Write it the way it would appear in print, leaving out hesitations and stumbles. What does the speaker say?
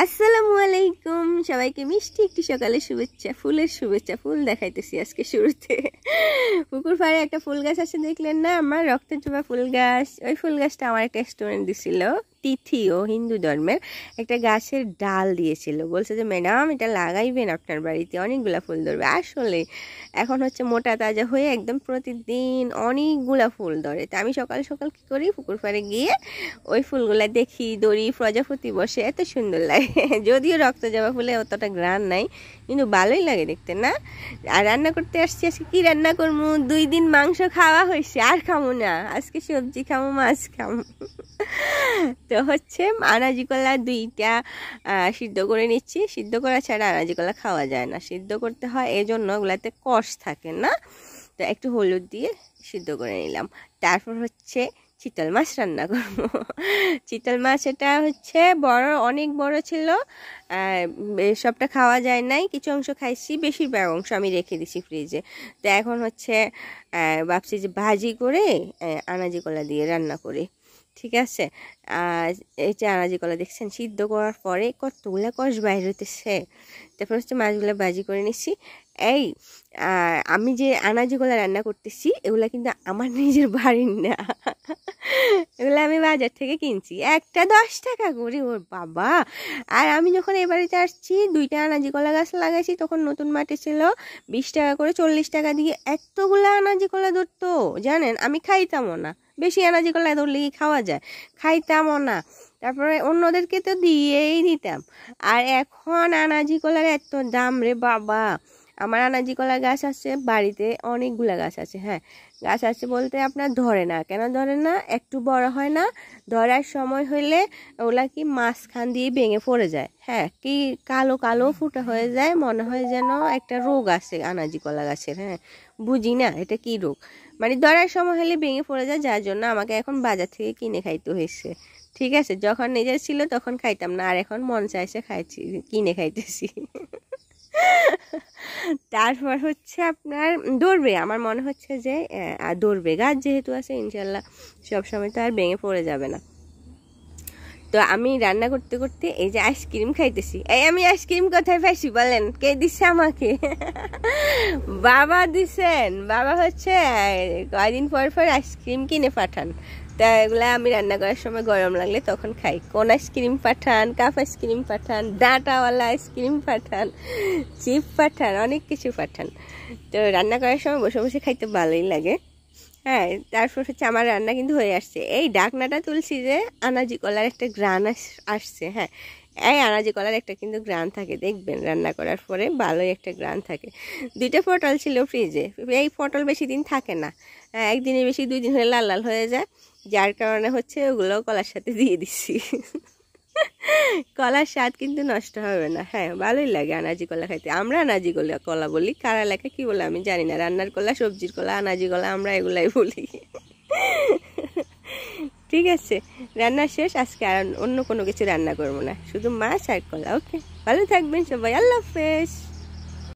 আসসালামু আলাইকুম সবাইকে মিষ্টি একটি সকালে শুভেচ্ছা, ফুলের শুভেচ্ছা। ফুল দেখাইতেছি আজকে শুরুতে। পুকুর পাড়ে একটা ফুল গাছ আছে, দেখলেন না? আমার রক্তের জবা ফুল গাছ। ওই ফুল গাছটা আমার একটা স্টুডেন্ট দিছিল, তিথি, ও হিন্দু ধর্মের। একটা গাছের ডাল দিয়েছিল, বলছে যে ম্যাডাম এটা লাগাইবেন, আপনার বাড়িতে অনেকগুলা ফুল ধরবে। আসলে এখন হচ্ছে মোটা তাজা হয়ে একদম প্রতিদিন অনেকগুলা ফুল ধরে। তা আমি সকাল সকাল কী করি, পুকুর পাড়ে গিয়ে ওই ফুলগুলা দেখি, দড়ি, প্রজাপতি বসে, এত সুন্দর লাগে। যদিও রক্ত জবা ফুলে অতটা ঘ্রাণ নাই, কিন্তু ভালোই লাগে দেখতে, না? আর রান্না করতে আসছি। আজকে কি রান্না করবো? 2 দিন মাংস খাওয়া হয়েছে, আর খামো না। আজকে সবজি খামো, মাছ খামো। তো হচ্ছে আনাজি কলা 2টা সিদ্ধ করে নিচ্ছি। সিদ্ধ করা ছাড়া আনাজি কলা খাওয়া যায় না, সিদ্ধ করতে হয়, এই জন্য ওগুলাতে কষ থাকে না। তো একটু হলুদ দিয়ে সিদ্ধ করে নিলাম। তারপর হচ্ছে চিতল মাছ রান্না করবো। চিতল মাছ এটা হচ্ছে বড়, অনেক বড় ছিল, সবটা খাওয়া যায় নাই, কিছু অংশ খাইছি, বেশিরভাগ অংশ আমি রেখে দিছি ফ্রিজে। তো এখন হচ্ছে ভাবছি যে ভাজি করে আনাজি কলা দিয়ে রান্না করি। ঠিক আছে। আর এই যে আনাজি কলা দেখছেন সিদ্ধ করার পরে কতগুলো কষ বাইর হইতেছে। তারপর হচ্ছে মাছগুলো ভাজি করে নিচ্ছি। এই আমি যে আনাজি কলা রান্না করতেছি, এগুলা কিন্তু আমার নিজের বাড়ির না, এগুলো আমি বাজার থেকে কিনছি, একটা 10 টাকা করে। ওর বাবা! আর আমি যখন এই বাড়িতে আসছি, 2টা আনাজি কলা গাছ লাগাইছি, তখন নতুন মাটি ছিল, 20 টাকা করে, 40 টাকা দিয়ে এতগুলা আনাজি কলা ধরতো, জানেন? আমি খাইতামও না, বেশি আনাজি কলা ধরলে কি খাওয়া যায়? খাইতামও না। তারপরে অন্যদেরকে তো দিয়েই দিতাম। আর এখন আনাজি কলার এত দাম রে বাবা! আমার আনাজি কলা গাছ আছে বাড়িতে, অনেকগুলা গাছ আছে। হ্যাঁ, গাছ আছে বলতে আপনার ধরে না। কেন ধরে না? একটু বড় হয় না, ধরার সময় হইলে ওগুলা কি মাঝখান দিয়ে ভেঙে পড়ে যায়। হ্যাঁ, কি কালো কালো ফুটা হয়ে যায়, মনে হয় যেন একটা রোগ আছে আনাজি কলা গাছের। হ্যাঁ, বুঝি না এটা কি রোগ, মানে ধরার সময় হলে ভেঙে পড়ে যায়, যার জন্য আমাকে এখন বাজার থেকে কিনে খাইতে হয়েছে। ঠিক আছে, যখন নিজের ছিল তখন খাইতাম না, আর এখন মন চাইছে খাইছি, কিনে খাইতেছি। তারপর হচ্ছে আপনার দৌড়বে, আমার মনে হচ্ছে যে দৌড়বে, গাছ যেহেতু আছে ইনশাল্লাহ সবসময় তো আর ভেঙে পড়ে যাবে না। তো আমি রান্না করতে করতে এই যে আইসক্রিম খাইতেছি। এই আমি আইসক্রিম কোথায় পাইছি বলেন? কে দিচ্ছে আমাকে? বাবা দিছেন। বাবা হচ্ছে কয়দিন পর পর আইসক্রিম কিনে পাঠান। তা এগুলা আমি রান্না করার সময় গরম লাগলে তখন খাই। কোন আইসক্রিম পাঠান, কাপ আইসক্রিম পাঠান, ডাঁটাওয়ালা আইসক্রিম পাঠান, চিপ পাঠান, অনেক কিছু পাঠান। তো রান্না করার সময় বসে বসে খাইতে ভালোই লাগে। হ্যাঁ, তারপর হচ্ছে আমার রান্না কিন্তু হয়ে আসছে। এই ঢাকনাটা তুলছি যে আনাজি কলার একটা ঘ্রাণ আসছে। হ্যাঁ, এই আনাজি কলার একটা কিন্তু ঘ্রাণ থাকে, দেখবেন রান্না করার পরে ভালোই একটা ঘ্রাণ থাকে। 2টা পটল ছিল ফ্রিজে, এই পটল বেশি দিন থাকে না, একদিনের বেশি 2 দিন হলে লাল লাল হয়ে যায়, যার কারণে হচ্ছে ওগুলো কলার সাথে দিয়ে দিচ্ছি। কলার স্বাদ কিন্তু নষ্ট হবে না। হ্যাঁ, ভালোই লাগে আনাজি কলা খাইতে। আমরা আনাজি কলা বলি, কার এলাকা কি বলে আমি জানি না। রান্নার কলা, সবজির কলা, আনাজি কলা, আমরা এগুলাই বলি। ঠিক আছে, রান্না শেষ। আজকে আর অন্য কোনো কিছু রান্না করবো না, শুধু মাছ আর কলা। ওকে, ভালো থাকবেন সবাই, আল্লাহ হাফেজ।